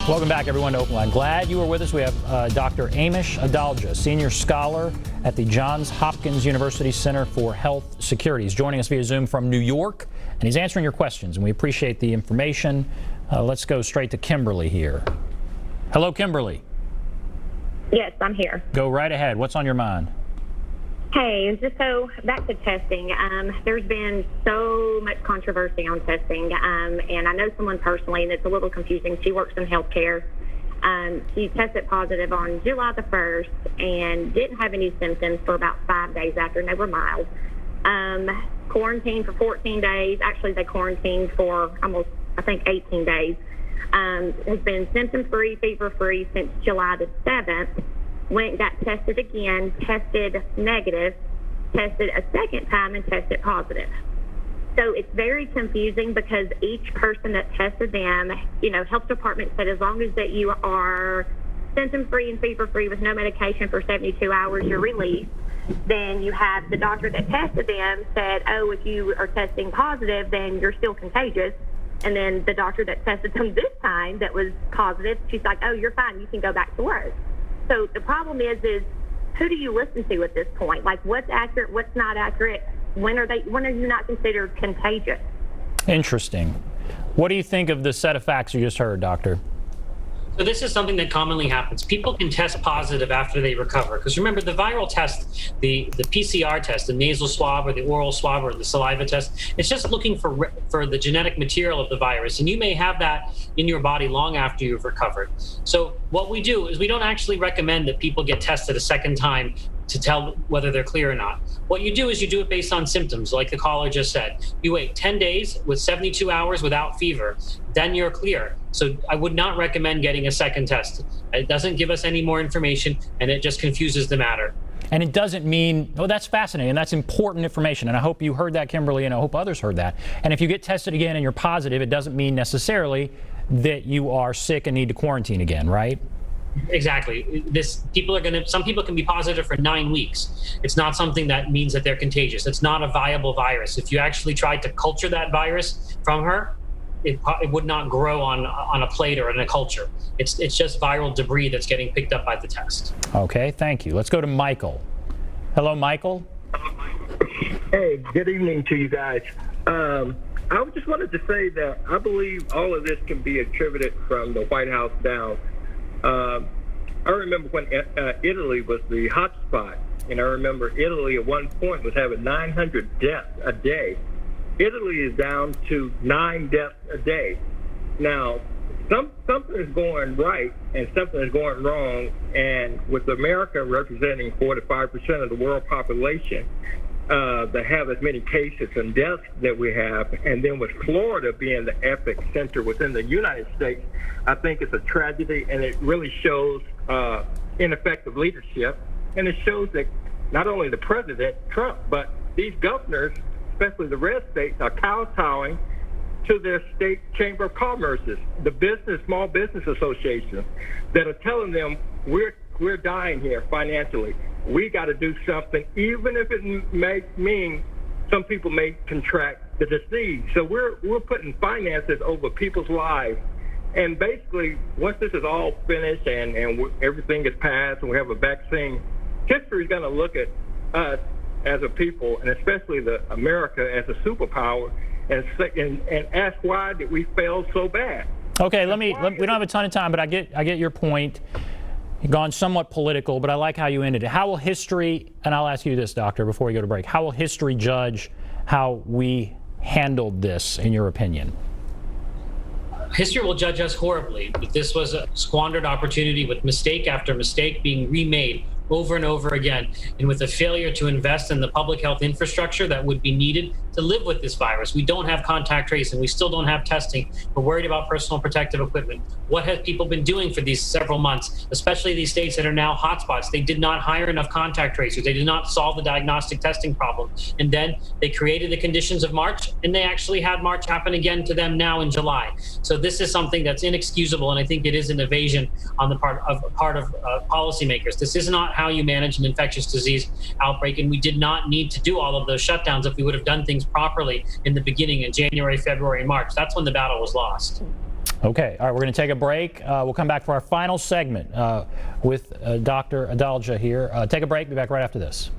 Welcome back, everyone, to Open Line. Glad you were with us. We have Dr. Amesh Adalja, senior scholar at the Johns Hopkins University Center for Health Security. He's joining us via Zoom from New York, and he's answering your questions, and we appreciate the information. Let's go straight to Kimberly here. Hello, Kimberly. Yes, I'm here. Go right ahead. What's on your mind? Hey, just so back to testing. There's been so much controversy on testing, and I know someone personally, and it's a little confusing. She works in healthcare. She tested positive on July the 1st and didn't have any symptoms for about 5 days after, and they were mild. Quarantined for 14 days. Actually, they quarantined for almost, I think, 18 days. Has been symptom-free, fever-free since July the 7th. Went, got tested again, tested negative, tested a second time, and tested positive. So it's very confusing because each person that tested them, health department said as long as that you are symptom-free and fever-free with no medication for 72 hours, you're released. Then you have the doctor that tested them said, oh, if you are testing positive, then you're still contagious. And then the doctor that tested them this time that was positive, she's like, oh, you're fine, you can go back to work. So the problem is who do you listen to at this point? Like, what's accurate, what's not accurate? When are you not considered contagious? Interesting. What do you think of the set of facts you just heard, Doctor? So this is something that commonly happens. People can test positive after they recover. Because remember, the viral test, the PCR test, the nasal swab or the oral swab or the saliva test, it's just looking for the genetic material of the virus. And you may have that in your body long after you've recovered. So what we do is we don't actually recommend that people get tested a second time to tell whether they're clear or not. What you do is you do it based on symptoms, like the caller just said. You wait 10 days with 72 hours without fever, then you're clear. So I would not recommend getting a second test. It doesn't give us any more information, and it just confuses the matter. And it doesn't mean, oh, that's fascinating, and that's important information, and I hope you heard that, Kimberly, and I hope others heard that. And if you get tested again and you're positive, it doesn't mean necessarily that you are sick and need to quarantine again, right? Exactly. Some people can be positive for 9 weeks. It's not something that means that they're contagious. It's not a viable virus. If you actually tried to culture that virus from her, it would not grow on a plate or in a culture. It's just viral debris that's getting picked up by the test. Okay, thank you. Let's go to Michael. Hello, Michael. Hey, good evening to you guys. I just wanted to say that I believe all of this can be attributed from the White House down. I remember when Italy was the hot spot, and I remember Italy at one point was having 900 deaths a day. Italy is down to 9 deaths a day. Now, something is going right and something is going wrong, and with America representing 45% of the world population, that have as many cases and deaths that we have, and then with Florida being the epicenter within the United States, I think it's a tragedy, and it really shows ineffective leadership, and it shows that not only the president, Trump, but these governors, especially the red states, are kowtowing to their state chamber of commerces, the small business associations, that are telling them we're dying here financially. We got to do something, even if it may mean some people may contract the disease. So we're putting finances over people's lives. And basically, once this is all finished and everything is passed and we have a vaccine, history is going to look at us as a people, and especially America as a superpower, and ask why did we fail so bad. Okay, we don't have a ton of time, but I get your point. You've gone somewhat political, but I like how you ended it. How will history, and I'll ask you this, Doctor, before we go to break, how will history judge how we handled this, in your opinion? History will judge us horribly. This was a squandered opportunity with mistake after mistake being remade over and over again, and with a failure to invest in the public health infrastructure that would be needed to live with this virus. We don't have contact tracing. We still don't have testing. We're worried about personal protective equipment. What have people been doing for these several months, especially these states that are now hotspots? They did not hire enough contact tracers. They did not solve the diagnostic testing problem. And then they created the conditions of March, and they actually had March happen again to them now in July. So this is something that's inexcusable, and I think it is an evasion on the part of policymakers. This is not how you manage an infectious disease outbreak, and we did not need to do all of those shutdowns if we would have done things properly in the beginning in January, February, and March. That's when the battle was lost. Okay, all right, we're going to take a break. We'll come back for our final segment with Dr. Adalja here. Take a break, be back right after this.